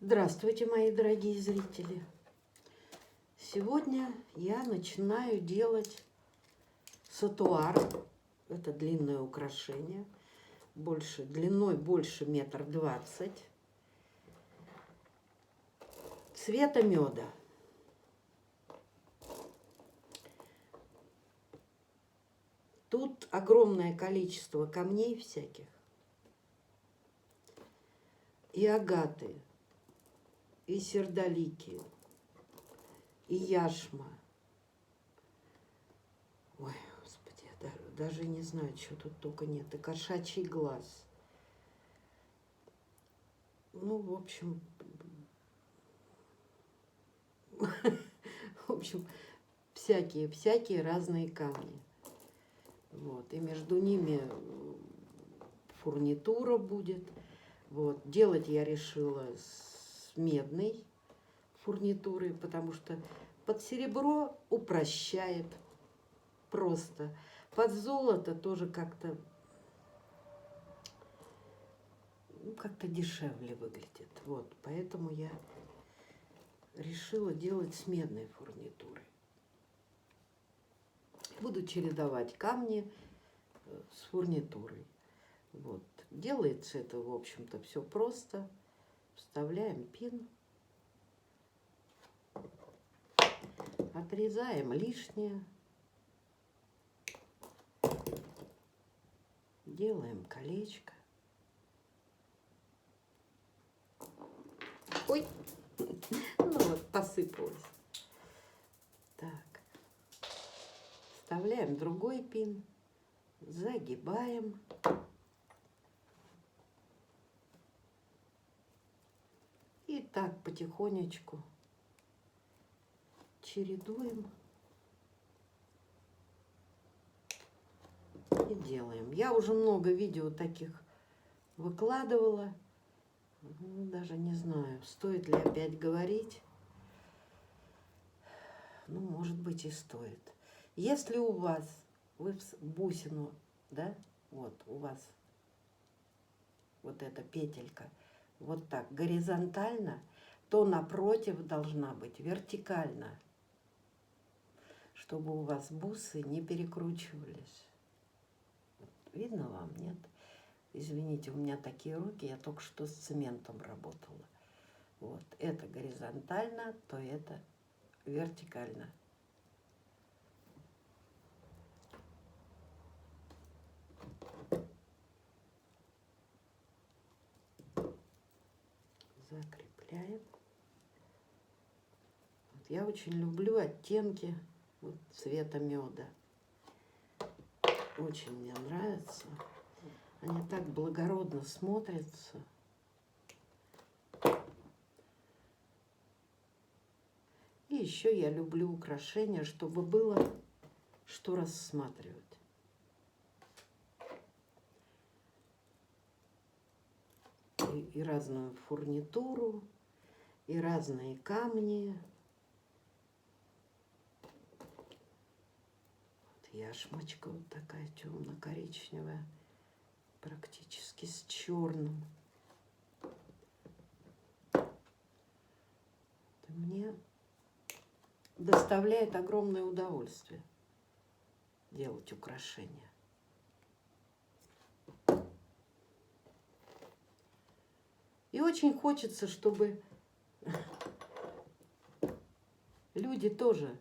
Здравствуйте, мои дорогие зрители! Сегодня я начинаю делать сатуар. Это длинное украшение, длиной больше 1,20 м, цвета меда. Тут огромное количество камней всяких, и агаты, и сердолики, и яшма. Ой, Господи, я даже не знаю, чего тут только нет. И кошачий глаз. Ну, в общем, всякие разные камни. Вот, и между ними фурнитура будет. Вот, делать я решила с медной фурнитурой, потому что под серебро упрощает просто. Под золото тоже как-то дешевле выглядит. Вот, поэтому я решила делать с медной фурнитурой. Буду чередовать камни с фурнитурой. Вот. Делается это, в общем-то, все просто. Вставляем пин, отрезаем лишнее, делаем колечко. Ой, ну вот, посыпалось. Так, вставляем другой пин, загибаем. И так потихонечку чередуем и делаем. Я уже много видео таких выкладывала. Даже не знаю, стоит ли опять говорить. Ну, может быть, и стоит. Если у вас, вы бусину, да, вот у вас вот эта петелька вот так горизонтально, то напротив должна быть вертикально, чтобы у вас бусы не перекручивались. Видно вам, нет? Извините, у меня такие руки, я только что с цементом работала. Вот, это горизонтально, то это вертикально. Закрепляем. Вот, я очень люблю оттенки вот, цвета меда. Очень мне нравится. Они так благородно смотрятся. И еще я люблю украшения, чтобы было что рассматривать. И разную фурнитуру, и разные камни. Вот яшмочка вот такая темно-коричневая, практически с черным. Мне доставляет огромное удовольствие делать украшения. И очень хочется, чтобы люди тоже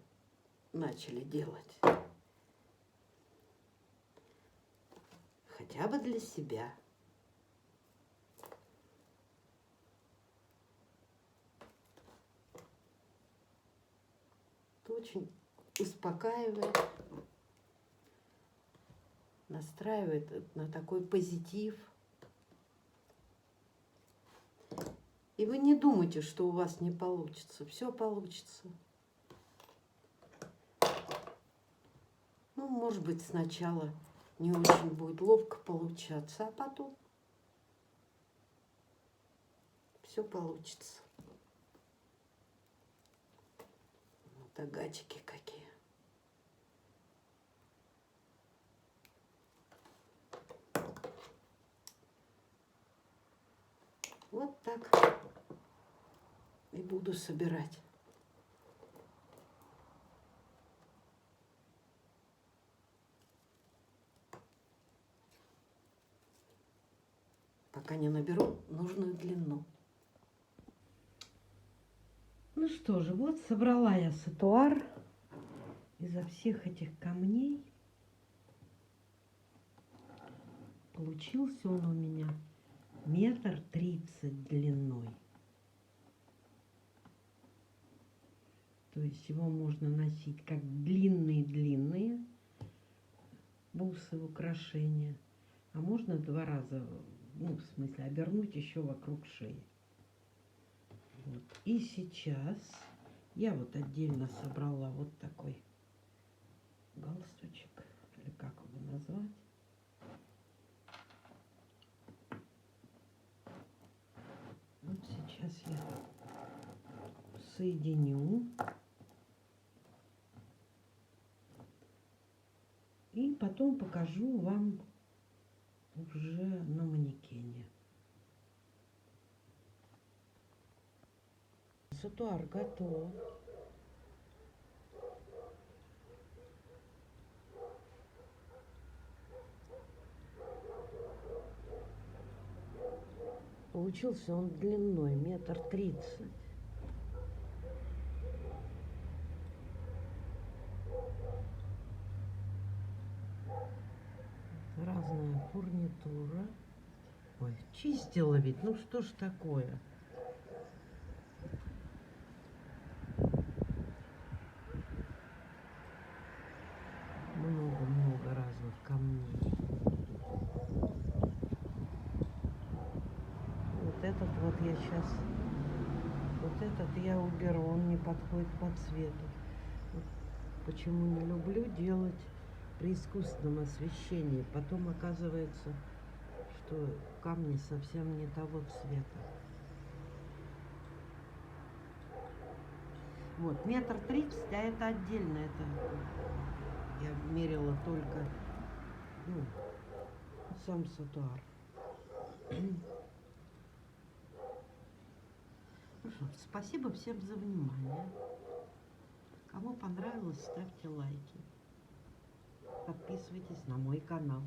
начали делать. Хотя бы для себя. Это очень успокаивает, настраивает на такой позитив. И вы не думайте, что у вас не получится. Все получится. Ну, может быть, сначала не очень будет ловко получаться, а потом все получится. Вот агатики какие. Вот так. буду собирать. Пока не наберу нужную длину. Ну что же, вот собрала я сатуар изо всех этих камней. Получился он у меня 1,30 м длиной. То есть его можно носить как длинные-длинные бусы, украшения. А можно 2 раза, ну, в смысле, обернуть еще вокруг шеи. Вот. И сейчас я вот отдельно собрала вот такой галстучек, или как его назвать. Вот сейчас я соединю. И потом покажу вам уже на манекене. Сатуар готов. Получился он длиной 1,30 м. Разная фурнитура. Ой, чистила ведь, ну что ж такое? Много-много разных камней. Вот этот вот я сейчас, вот этот я уберу, он не подходит по цвету. Вот почему не люблю делать при искусственном освещении. Потом оказывается, что камни совсем не того цвета. Вот, 1,30 м, а это отдельно, это я мерила только, ну, сам сатуар. Ну что, спасибо всем за внимание. Кому понравилось, ставьте лайки. Подписывайтесь на мой канал.